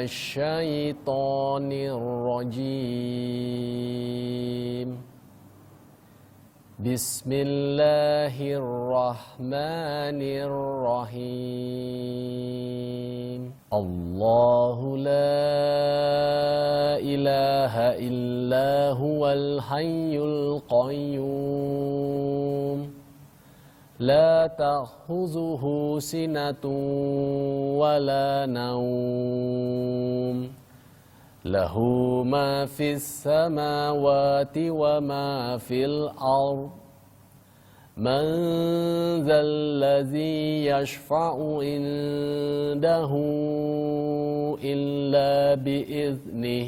الشيطان الرجيم بسم الله الرحمن الرحيم الله لا إله إلا هو الحي القيوم لا تأخذه سنة ولا نوم له ما في السماوات وما في الأرض من ذا الذي يشفع عنده إلا بإذنه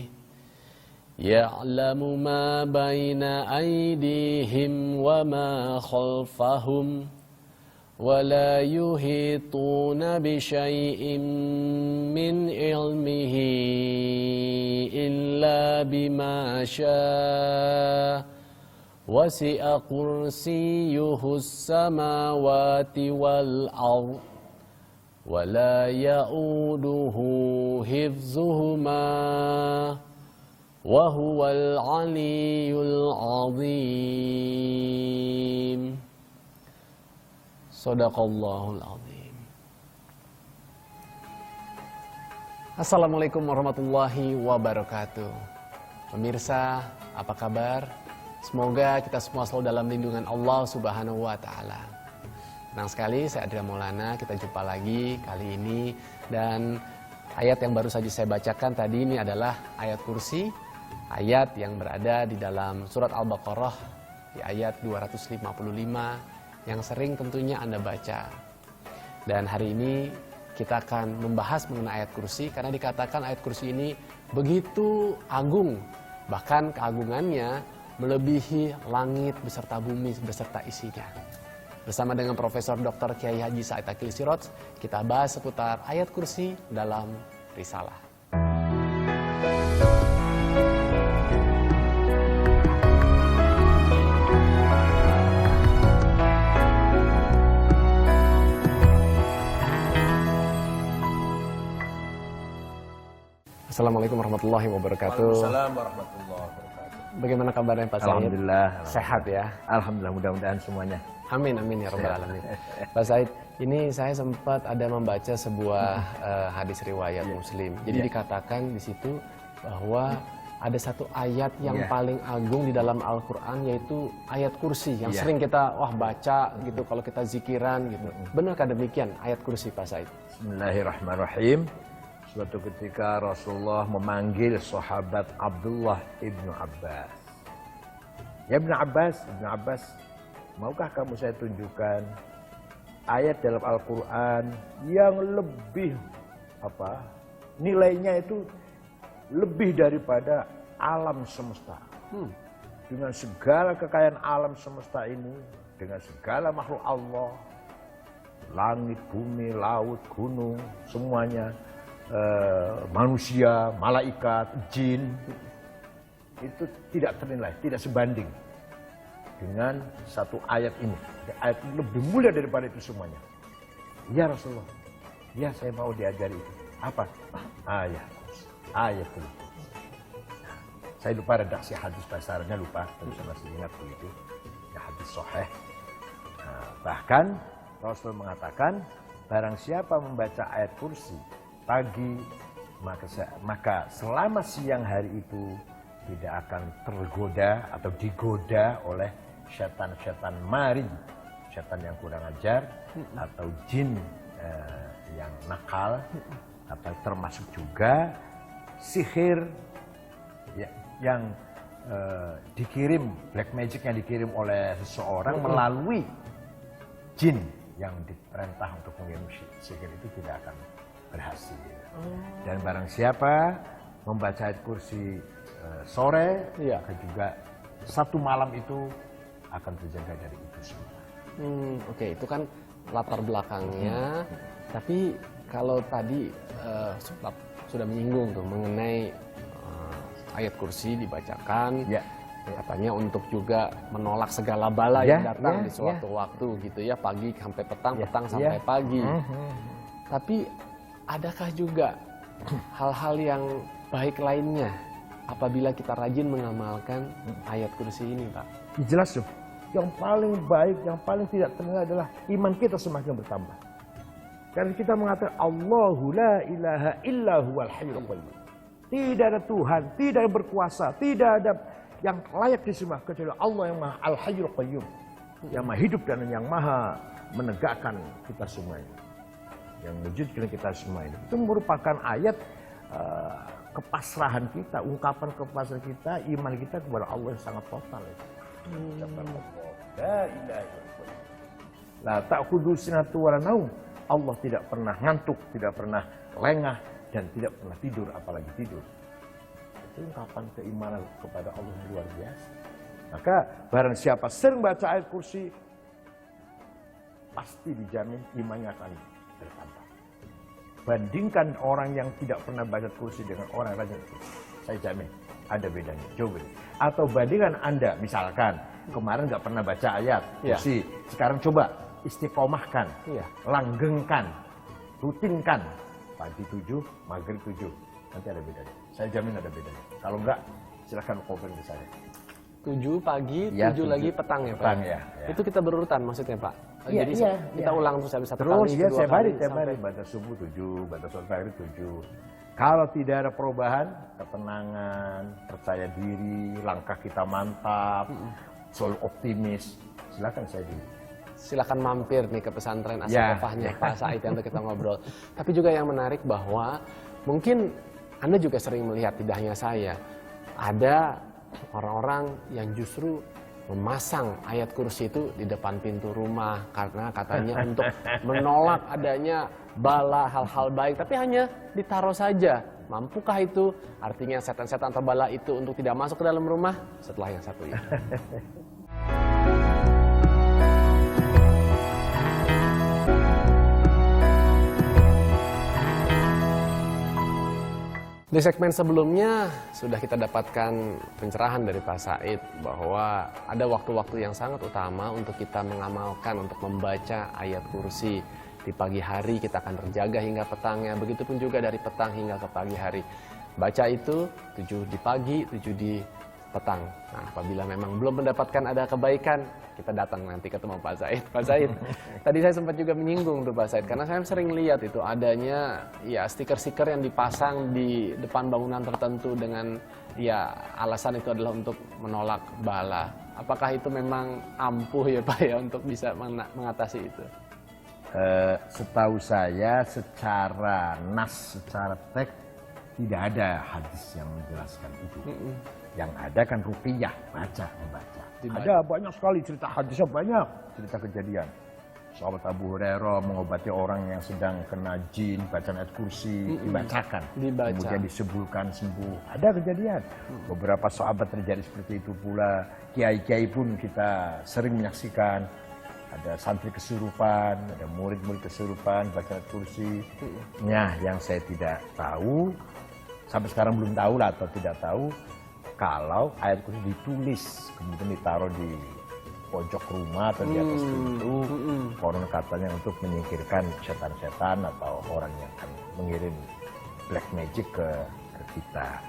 يعلم ما بين أيديهم وما خلفهم ولا يحيطون بشيء من علمه إلا بما شاء وسع كرسيه السماوات والأرض ولا يؤوده حفظهما وهو العلي العظيم Sadaqallahul azim. Assalamualaikum warahmatullahi wabarakatuh. Pemirsa, apa kabar? Semoga kita semua selalu dalam lindungan Allah Subhanahu wa taala. Senang sekali, saya Adrian Maulana, kita jumpa lagi kali ini, dan ayat yang baru saja saya bacakan tadi ini adalah ayat kursi, ayat yang berada di dalam surat Al-Baqarah di ayat 255 yang sering tentunya Anda baca. Dan hari ini kita akan membahas mengenai ayat kursi, karena dikatakan ayat kursi ini begitu agung, bahkan keagungannya melebihi langit beserta bumi beserta isinya. Bersama dengan Profesor Dr. Kiai Haji Said Akil Siraj, kita bahas seputar ayat kursi dalam risalah. Assalamualaikum warahmatullahi wabarakatuh. Waalaikumsalam warahmatullahi wabarakatuh. Bagaimana kabarnya Pak Said? Alhamdulillah. Sehat ya? Alhamdulillah, mudah-mudahan semuanya. Amin, amin ya rabbal alamin. Pak Said, ini saya sempat ada membaca sebuah hadis riwayat Muslim. Jadi dikatakan di situ bahwa ada satu ayat yang paling agung di dalam Al-Quran, yaitu ayat kursi yang sering kita baca gitu kalau kita zikiran gitu. Benarkah demikian ayat kursi Pak Said? Bismillahirrahmanirrahim. Suatu ketika Rasulullah memanggil sahabat Abdullah ibnu Abbas. Ya Ibnu Abbas, maukah kamu saya tunjukkan ayat dalam Al-Quran yang lebih nilainya itu lebih daripada alam semesta. Dengan segala kekayaan alam semesta ini, dengan segala makhluk Allah, langit, bumi, laut, gunung, semuanya, manusia, malaikat, jin, itu tidak ternilai, tidak sebanding dengan satu ayat ini. Ayat ini lebih mulia daripada itu semuanya. Ya Rasulullah, ya saya mau diajari itu. Apa? Ayat itu. Saya lupa redaksi hadis bahasa Arabnya, lupa, tapi saya masih ingat begitu. Ya, hadis sahih. Bahkan Rasul mengatakan, barang siapa membaca ayat kursi pagi, maka selama siang hari itu tidak akan tergoda atau digoda oleh setan-setan maring, setan yang kurang ajar, atau jin yang nakal, atau termasuk juga sihir yang dikirim, black magic yang dikirim oleh seseorang melalui jin yang diperintah untuk mengirim sihir, itu tidak akan berhasil. Dan barang siapa membaca ayat kursi sore, maka juga satu malam itu akan terjaga dari itu semua. Oke, itu kan latar belakangnya. Tapi kalau tadi sudah menyinggung tuh mengenai ayat kursi dibacakan, katanya untuk juga menolak segala bala yang datang di suatu waktu gitu ya, pagi sampai petang, petang sampai pagi. Tapi adakah juga hal-hal yang baik lainnya apabila kita rajin mengamalkan ayat kursi ini, Pak? Jelas tuh. Yang paling baik, yang paling tidak ternilai adalah iman kita semakin bertambah. Karena kita mengatakan Allahu la ilaha illa huwal hayyul qayyum. Tidak ada Tuhan, tidak ada berkuasa, tidak ada yang layak disembah kecuali Allah yang Maha Al-Hayyul Qayyum. Yang Maha hidup dan yang Maha menegakkan kita semua ini. Yang mewujudkan kita semua ini. Itu merupakan ayat kepasrahan kita, ungkapan kepasrahan kita, iman kita kepada Allah yang sangat total. La ilaha illallah. La ta'khudhu sinatun wa la naum. Allah tidak pernah ngantuk, tidak pernah lengah, dan tidak pernah tidur, apalagi tidur. Itu ungkapan keimanan kepada Allah yang luar biasa. Maka barang siapa sering baca ayat kursi, pasti dijamin imannya akan bertambah. Bandingkan orang yang tidak pernah baca kursi dengan orang rajin kursi, saya jamin ada bedanya, jauh beda. Atau bandingkan Anda, misalkan kemarin nggak pernah baca ayat kursi, sekarang coba istiqomahkan, langgengkan, rutinkan. Pagi 7, maghrib 7. Nanti ada bedanya. Saya jamin ada bedanya. Kalau enggak, silahkan komen ke saya. 7 pagi, 7 lagi petang ya Pak? Petang ya. Itu kita berurutan maksudnya Pak? Iya, Jadi iya, kita ulang terus habis satu terus kali, ya, kedua saya kali, tiap hari. Baca subuh 7, baca sholat maghrib 7. Kalau tidak ada perubahan, ketenangan, percaya diri, langkah kita mantap, selalu optimis, silahkan saya dulu. Silakan mampir nih ke pesantren Asy-Syaifahnya Pak Said untuk kita ngobrol. Tapi juga yang menarik bahwa mungkin Anda juga sering melihat, tidak hanya saya, ada orang-orang yang justru memasang ayat kursi itu di depan pintu rumah karena katanya untuk menolak adanya bala hal-hal baik, tapi hanya ditaruh saja. Mampukah itu? Artinya setan-setan atau bala itu untuk tidak masuk ke dalam rumah? Setelah yang satu ini. Di segmen sebelumnya sudah kita dapatkan pencerahan dari Pak Said bahwa ada waktu-waktu yang sangat utama untuk kita mengamalkan, untuk membaca ayat kursi. Di pagi hari kita akan terjaga hingga petangnya, begitupun juga dari petang hingga ke pagi hari. Baca itu 7 di pagi, 7 di petang. Nah, apabila memang belum mendapatkan ada kebaikan, kita datang nanti ketemu Pak Said. Pak Said, tadi saya sempat juga menyinggung tuh Pak Said, karena saya sering lihat itu adanya ya stiker-stiker yang dipasang di depan bangunan tertentu dengan ya alasan itu adalah untuk menolak bala. Apakah itu memang ampuh ya Pak ya untuk bisa mengatasi itu? Setahu saya secara nas, secara teks tidak ada hadis yang menjelaskan itu. Yang ada kan ruqyah, membaca. Ada banyak sekali cerita hadisnya, banyak cerita kejadian. Sahabat Abu Hurairah mengobati orang yang sedang kena jin, bacaan ayat kursi, dibacakan. Kemudian disembuhkan, sembuh. Ada kejadian. Beberapa sahabat terjadi seperti itu pula. Kiai-kiai pun kita sering menyaksikan. Ada santri kesurupan, ada murid-murid kesurupan, baca ayat kursi. Nah, yang saya tidak tahu, sampai sekarang belum tahu lah atau tidak tahu, kalau ayat kursi ditulis, kemudian ditaruh di pojok rumah atau di atas pintu, konon katanya untuk menyingkirkan setan-setan atau orang yang akan mengirim black magic ke kita.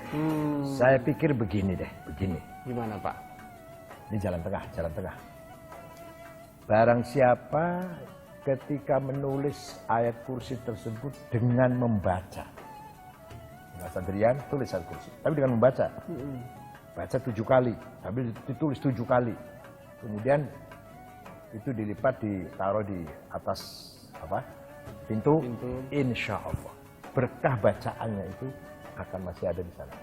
Saya pikir begini deh, begini. Gimana Pak? Ini jalan tengah. Barang siapa ketika menulis ayat kursi tersebut dengan membaca, nggak sendirian tulis ayat kursi, tapi dengan membaca. Baca 7 kali, tapi ditulis 7 kali. Kemudian itu dilipat, ditaruh di atas pintu. Insya Allah berkah bacaannya itu akan masih ada di sana.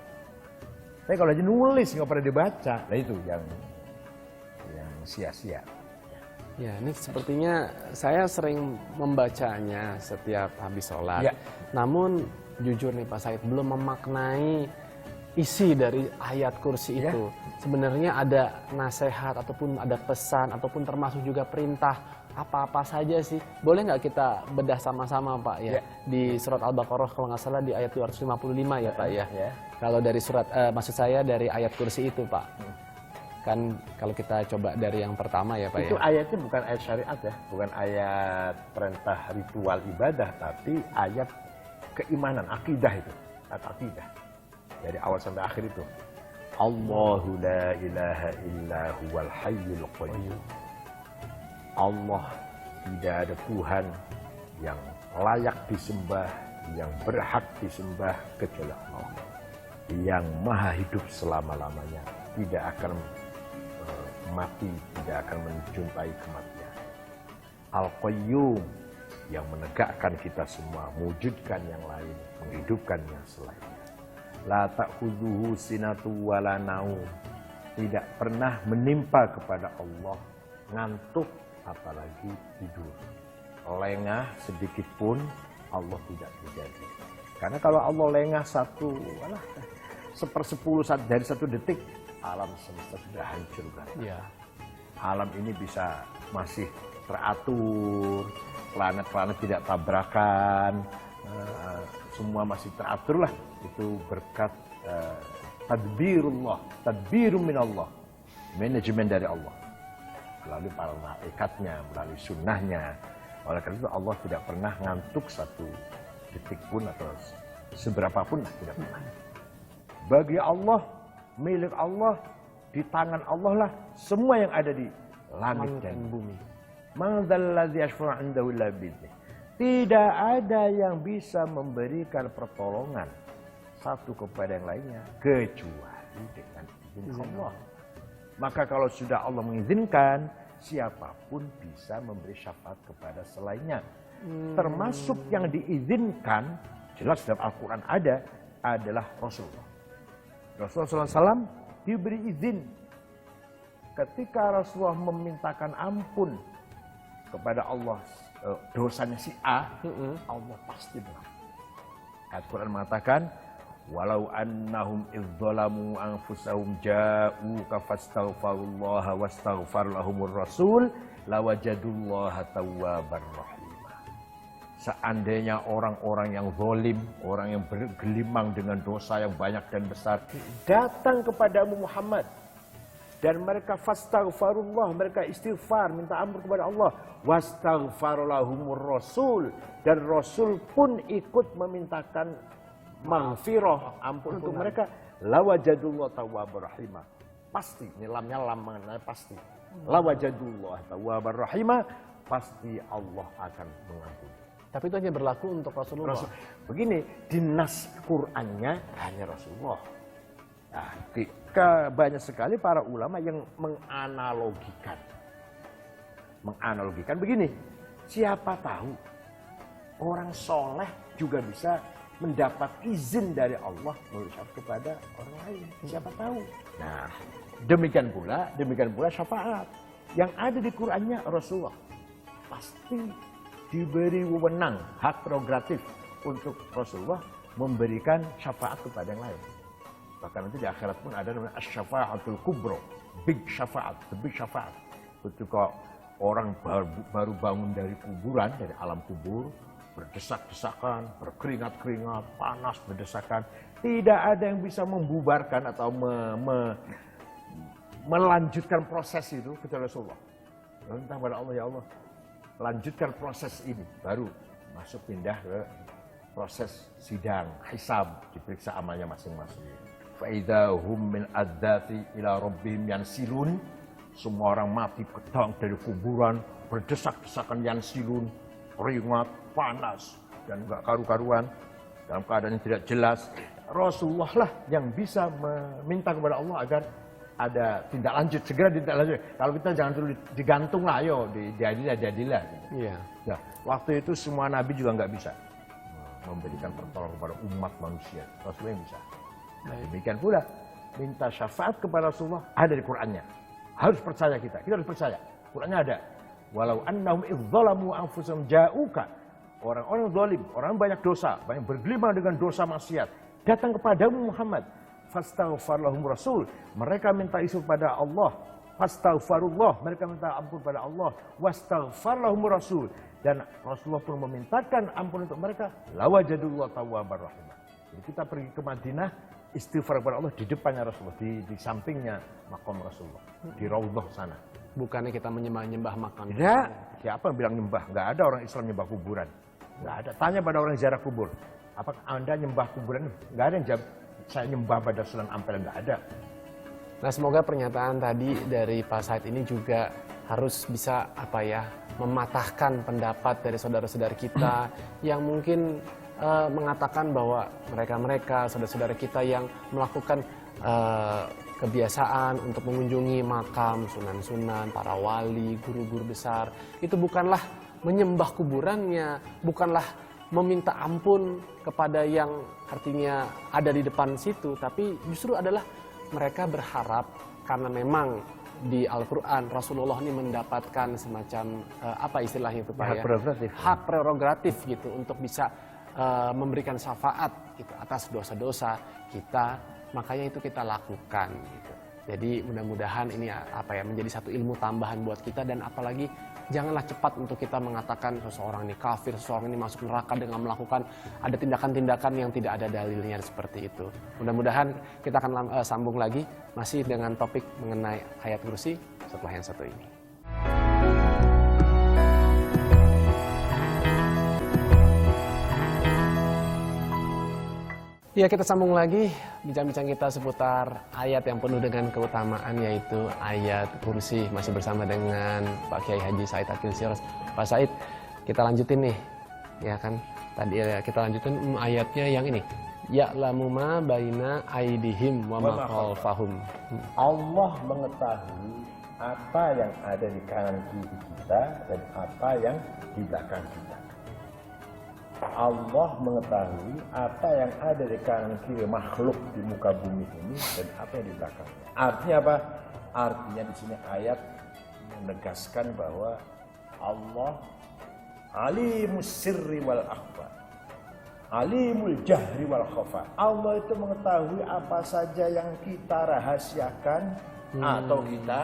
Tapi kalau aja nulis nggak pernah dibaca, nah itu yang sia-sia. Ya, ini sepertinya saya sering membacanya setiap habis sholat. Ya. Namun jujur nih Pak Said, belum memaknai isi dari ayat kursi itu. Sebenarnya ada nasihat ataupun ada pesan ataupun termasuk juga perintah apa-apa saja sih. Boleh nggak kita bedah sama-sama Pak ya? Di surat Al-Baqarah kalau nggak salah di ayat 255 ya Pak ya. Kalau dari surat, maksud saya dari ayat kursi itu Pak. Kan kalau kita coba dari yang pertama ya Pak itu ya. ayatnya bukan ayat syariat ya, bukan ayat perintah ritual ibadah, tapi ayat keimanan, akidah itu. Akidah. Dari awal sampai akhir itu. Allahu la ilaha illa huwal hayyul qayyum. Allah tidak ada Tuhan yang layak disembah, yang berhak disembah kecuali Allah. Yang maha hidup selama-lamanya, tidak akan mati, tidak akan menjumpai kematian. Al-Qayyum, yang menegakkan kita semua, mewujudkan yang lain, menghidupkan yang selainnya. La ta'khudhuhu sinatu wala naum. Tidak pernah menimpa kepada Allah ngantuk apalagi tidur. Lengah sedikit pun Allah tidak terjadi. Karena kalau Allah lengah sepersepuluh dari satu detik, alam semesta sudah hancur kan. Ya. Alam ini bisa masih teratur, planet-planet tidak tabrakan, semua masih teratur lah. Itu berkat tadbirullah, tadbirum minallah, manajemen dari Allah. Melalui para malaikatnya, melalui sunnahnya. Oleh karena itu Allah tidak pernah ngantuk satu detik pun atau seberapa pun lah, tidak pernah. Bagi Allah, milik Allah, di tangan Allah lah semua yang ada di langit dan bumi. Man dzalladzi yashfa'u 'indahu illa bi'idznih. Tidak ada yang bisa memberikan pertolongan satu kepada yang lainnya kecuali dengan izin Allah. Maka kalau sudah Allah mengizinkan, siapapun bisa memberi syafaat kepada selainnya. Termasuk yang diizinkan, jelas dalam Al-Quran ada, adalah Rasulullah. Rasulullah SAW diberi izin. Ketika Rasulullah memintakan ampun kepada Allah, dosanya si A, Allah pasti mengampuni. Al-Quran mengatakan, walau annahum idzalamu anfusahum ja'uka fastaghfirullaha wastaghfar lahumur rasul lawajadullaha tawwabar rahim. Seandainya orang-orang yang zalim, orang yang bergelimang dengan dosa yang banyak dan besar datang kepadamu Muhammad dan mereka fastaghfirullah, mereka istighfar, minta ampun kepada Allah, wastaghfar lahumur rasul, dan Rasul pun ikut memintakan maghfirah, ampun untuk mereka, lawajadullah tawwabar rahimah. Pasti, ini lamnya lam mengenai pasti. Lawajadullah tawwabar rahimah, pasti Allah akan mengampuni. Tapi itu hanya berlaku untuk Rasulullah. Begini, di nas Qur'annya hanya Rasulullah. Nah, banyak sekali para ulama yang menganalogikan. Menganalogikan begini, siapa tahu orang soleh juga bisa mendapat izin dari Allah berucap kepada orang lain. Siapa tahu. Nah, demikian pula syafaat. Yang ada di Qur'annya Rasulullah. Pasti diberi wewenang, hak prerogatif untuk Rasulullah memberikan syafaat kepada yang lain. Bahkan nanti di akhirat pun ada namanya asy-syafa'atul kubra, big syafaat, the big syafaat. Ketika orang baru bangun dari kuburan, dari alam kubur, berdesak-desakan, berkeringat-keringat, panas, berdesakan, tidak ada yang bisa membubarkan atau melanjutkan proses itu kecuali Rasulullah. Minta kepada Allah, ya Allah, lanjutkan proses ini, baru masuk pindah ke proses sidang, hisab, diperiksa amalnya masing-masing. Fa'idha hum min adzati ila rabbihim yansilun. Semua orang mati ketang dari kuburan, berdesak-desakan yansilun, keringat, panas, dan enggak karu-karuan, dalam keadaan yang tidak jelas. Rasulullah lah yang bisa meminta kepada Allah agar ada tindak lanjut, segera tindak lanjut. Kalau kita jangan dulu digantung lah, ayo diadilah. Iya. Nah, waktu itu semua nabi juga nggak bisa memberikan pertolongan kepada umat manusia. Rasulullah yang bisa. Nah, demikian pula minta syafaat kepada Rasulullah ada di Qur'annya. Harus percaya kita harus percaya. Qur'annya ada. Walau annahum idzalamu anfusahum ja'uka. Orang-orang zalim, orang banyak dosa, banyak bergelimang dengan dosa maksiat, datang kepadamu Muhammad. Fastaghfar lahum rasul, mereka minta isu pada Allah. Fastaghfarullah, mereka minta ampun pada Allah. Wastaghfar lahum rasul, dan Rasulullah pun memintakan ampun untuk mereka. Lawajadullah tawwabar rahimah. Jadi kita pergi ke Madinah, istighfar kepada Allah di depannya Rasulullah, di sampingnya makam Rasulullah, di Raudhah sana. Bukannya kita menyembah makam. Tidak, siapa yang bilang nyembah? Enggak ada orang Islam nyembah kuburan. Enggak ada. Tanya pada orang ziarah kubur. Apakah Anda nyembah kuburan? Nggak ada yang jawab, saya nyembah pada Sunan Ampel, nggak ada. Nah, semoga pernyataan tadi dari Pak Said ini juga harus bisa mematahkan pendapat dari saudara-saudara kita yang mungkin mengatakan bahwa mereka saudara-saudara kita yang melakukan kebiasaan untuk mengunjungi makam sunan-sunan, para wali, guru-guru besar, itu bukanlah menyembah kuburannya, bukanlah meminta ampun kepada yang artinya ada di depan situ, tapi justru adalah mereka berharap karena memang di Al-Quran Rasulullah ini mendapatkan semacam istilahnya itu Pak Hak prerogatif. Hak prerogatif gitu untuk bisa memberikan syafaat gitu, atas dosa-dosa kita, makanya itu kita lakukan gitu. Jadi mudah-mudahan ini menjadi satu ilmu tambahan buat kita, dan apalagi janganlah cepat untuk kita mengatakan seseorang ini kafir, seseorang ini masuk neraka dengan melakukan ada tindakan-tindakan yang tidak ada dalilnya seperti itu. Mudah-mudahan kita akan sambung lagi masih dengan topik mengenai ayat kursi setelah yang satu ini. Ya, kita sambung lagi bincang-bincang kita seputar ayat yang penuh dengan keutamaan, yaitu ayat kursi. Masih bersama dengan Pak Kiai Haji Said Akil Siraj. Pak Said, kita lanjutin nih, ya kan? Tadi kita lanjutin ayatnya yang ini. Ya'lamu ma baina aidihim wa ma khalfahum. Allah mengetahui apa yang ada di kanan kiri kita dan apa yang di belakang kita. Allah mengetahui apa yang ada di kanan kiri makhluk di muka bumi ini dan apa yang di belakangnya. Artinya apa? Artinya di sini ayat menegaskan bahwa Allah alimus sirri wal akhfa, alimul jahri wal khafa. Allah itu mengetahui apa saja yang kita rahasiakan atau kita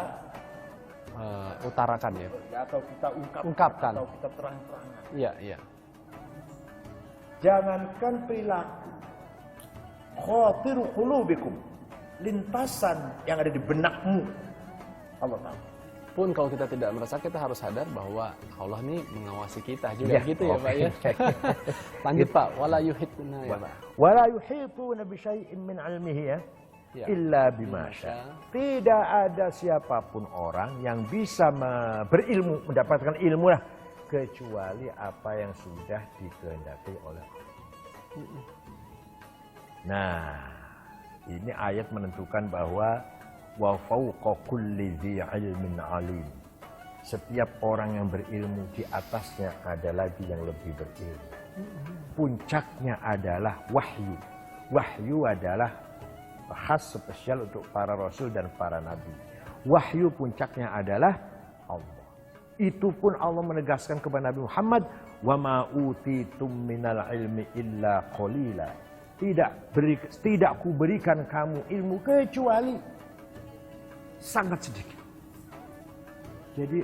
utarakan ya, atau kita ungkapkan atau kita terang-terangan. Iya, iya. Jangankan perilaku, khatiru qulubikum, lintasan yang ada di benakmu, Allah tahu. Pun kalau kita tidak merasa, kita harus sadar bahwa Allah ini mengawasi kita juga, gitu ya Pak ya. Lanjut Pak, wala yuhituna ya Pak. Wala yuhituna bi syai'in min 'ilmihi ya. Illa bima syaa. Tidak ada siapapun orang yang bisa berilmu, mendapatkan ilmu lah, kecuali apa yang sudah dikehendaki oleh Allah. Nah, ini ayat menentukan bahwa wa fawqa kulli dzi ilmin alim. Setiap orang yang berilmu, di atasnya ada lagi yang lebih berilmu. Puncaknya adalah wahyu. Wahyu adalah khas spesial untuk para rasul dan para nabi. Wahyu puncaknya adalah Allah. Itu pun Allah menegaskan kepada Nabi Muhammad, wa ma utitum minal ilmi illa qalila. Tidak kuberikan kamu ilmu kecuali sangat sedikit. Jadi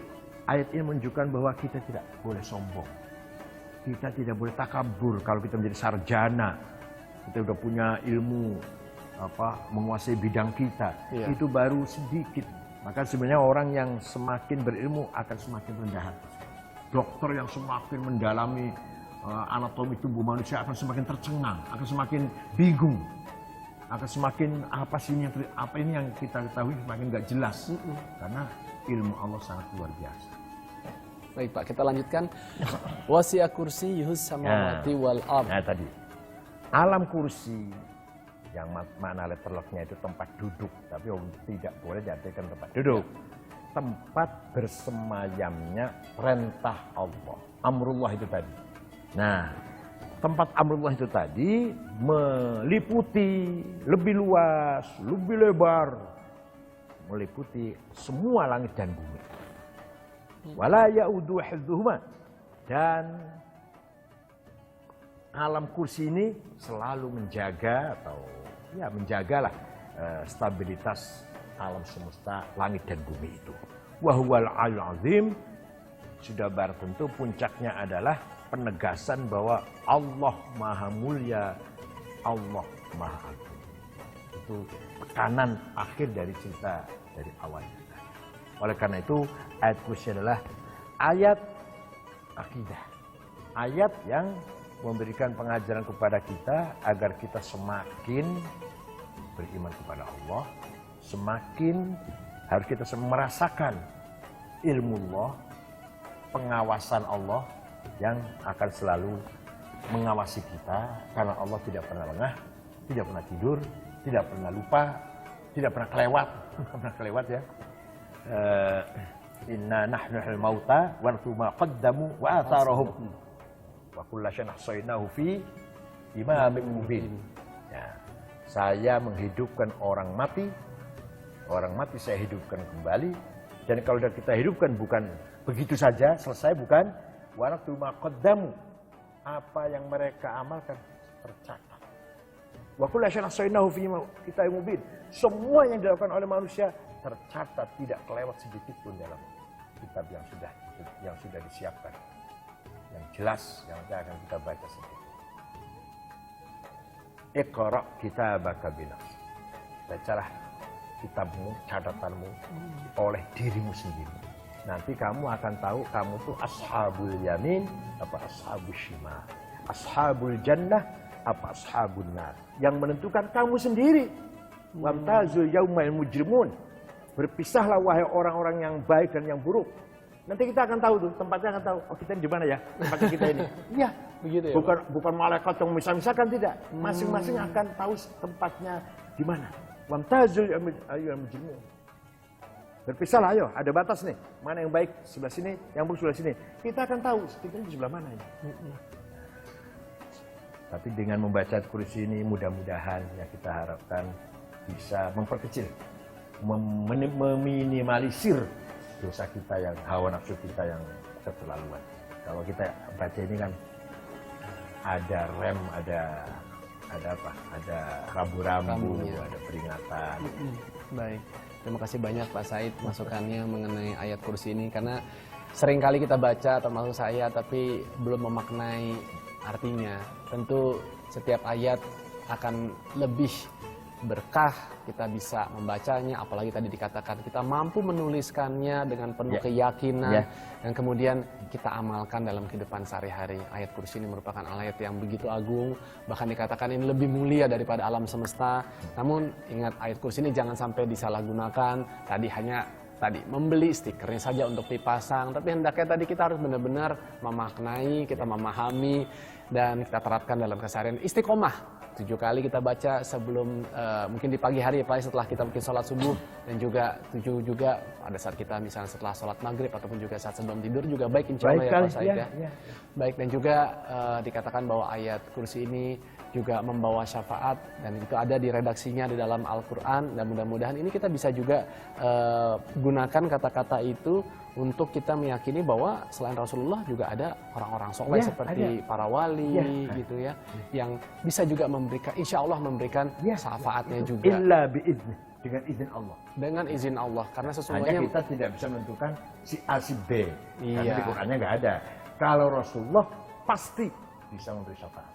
ayat ini menunjukkan bahwa kita tidak boleh sombong. Kita tidak boleh takabur kalau kita menjadi sarjana. Kita sudah punya ilmu menguasai bidang kita. Itu baru sedikit. Maka sebenarnya orang yang semakin berilmu akan semakin rendah hati. Dokter yang semakin mendalami anatomi tubuh manusia akan semakin tercengang, akan semakin bingung, akan semakin apa ini yang kita ketahui semakin nggak jelas, karena ilmu Allah sangat luar biasa. Baik Pak, kita lanjutkan. Wasi'a kursiyuhus samawati wal ardh. Nah tadi alam kursi yang makna letterlocknya itu tempat duduk, tapi tidak boleh diartikan tempat duduk. Tempat bersemayamnya perintah Allah, amrullah itu tadi. Nah, tempat amrullah itu tadi meliputi lebih luas, lebih lebar, meliputi semua langit dan bumi. Wala ya'udu hifdzuhuma, dan alam kursi ini selalu menjaga menjagalah stabilitas alam semesta, langit dan bumi itu. Wa huwal 'aliyyul 'azim, sudah bar tentu puncaknya adalah penegasan bahwa Allah Maha Mulia, Allah Maha Agung. Itu tekanan akhir dari cerita dari awal. Oleh karena itu ayat kursi adalah ayat akidah. Ayat yang memberikan pengajaran kepada kita agar kita semakin beriman kepada Allah, semakin harus kita merasakan ilmu Allah, pengawasan Allah yang akan selalu mengawasi kita, karena Allah tidak pernah lengah, tidak pernah tidur, tidak pernah lupa, tidak pernah kelewat ya. Inna nahnu al-mauta wa nahnu ma qaddamu wa atharahum wa kullu syai'in ahsaynahu fi imamin mubin. Ya, saya menghidupkan orang mati saya hidupkan kembali, dan kalau kita hidupkan bukan begitu saja selesai, bukan, wa nahnu ma qaddamu, apa yang mereka amalkan tercatat. Wa kullu syai'in ahsaynahu fi kitabim mubin. Semua yang dilakukan oleh manusia tercatat, tidak kelewat sedikit pun dalam kitab yang sudah disiapkan, yang jelas, yang akan kita baca sedikit. Iqra' kitabaka binafsik. Bacalah kitabmu, catatanmu oleh dirimu sendiri. Nanti kamu akan tahu kamu tuh ashabul yamin apa ashabul shimal, ashabul jannah apa ashabun nar. Yang menentukan kamu sendiri. Wamtazul yaumal mujrimun. Berpisahlah wahai orang-orang yang baik dan yang buruk. Nanti kita akan tahu tuh, tempatnya akan tahu. Oh, kita di mana ya? Tempatnya kita ini. Iya, begitu ya. Bukan malaikat yang misah-misahkan, tidak. Masing-masing akan tahu tempatnya di mana. Wamtazul yaumal mujrimun. Berpisahlah, ayo, ada batas nih. Mana yang baik sebelah sini, yang buruk sebelah sini. Kita akan tahu kita di sebelah mana ini. Tapi dengan membaca kursi ini mudah-mudahan ya kita harapkan bisa memperkecil, meminimalisir dosa kita yang hawa nafsu kita yang keterlaluan. Kalau kita baca ini kan ada rem, ada apa? Ada rambu-rambu, ya. Ada peringatan. Baik, terima kasih banyak Pak Said masukannya mengenai ayat kursi ini, karena sering kali kita baca termasuk saya tapi belum memaknai artinya. Tentu setiap ayat akan lebih berkah kita bisa membacanya, apalagi tadi dikatakan kita mampu menuliskannya dengan penuh keyakinan dan kemudian kita amalkan dalam kehidupan sehari-hari. Ayat kursi ini merupakan ayat yang begitu agung, bahkan dikatakan ini lebih mulia daripada alam semesta. Namun ingat, ayat kursi ini jangan sampai disalahgunakan. Tadi membeli stikernya saja untuk dipasang, tapi hendaknya tadi kita harus benar-benar memaknai, kita memahami dan kita terapkan dalam keseharian. Istiqomah 7 kali kita baca sebelum mungkin di pagi hari, apalagi setelah kita mungkin sholat subuh, dan juga 7 juga pada saat kita misalnya setelah sholat maghrib ataupun juga saat sebelum tidur juga baik, insya Allah ya Pak Said ya. Baik, dan juga dikatakan bahwa ayat kursi ini juga membawa syafaat, dan itu ada di redaksinya di dalam Al-Quran, dan mudah-mudahan ini kita bisa juga gunakan kata-kata itu untuk kita meyakini bahwa selain Rasulullah juga ada orang-orang soleh seperti para wali gitu ya, yang bisa juga memberikan, insya Allah memberikan syafaatnya juga. Illa biizni, dengan izin Allah. Dengan izin Allah, karena sesungguhnya hanya kita tidak bisa menentukan si A si B, karena di Qurannya nggak ada. Kalau Rasulullah pasti bisa memberi syafaat.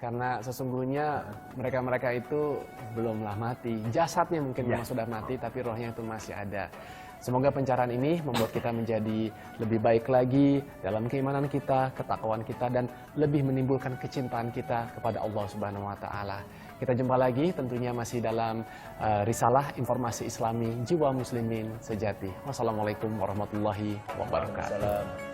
Karena sesungguhnya mereka-mereka itu belumlah mati. Jasadnya mungkin memang sudah mati, tapi rohnya itu masih ada. Semoga pencerahan ini membuat kita menjadi lebih baik lagi dalam keimanan kita, ketakwaan kita, dan lebih menimbulkan kecintaan kita kepada Allah Subhanahu wa Ta'ala. Kita jumpa lagi tentunya masih dalam risalah informasi Islami Jiwa Muslimin Sejati. Wassalamualaikum warahmatullahi wabarakatuh.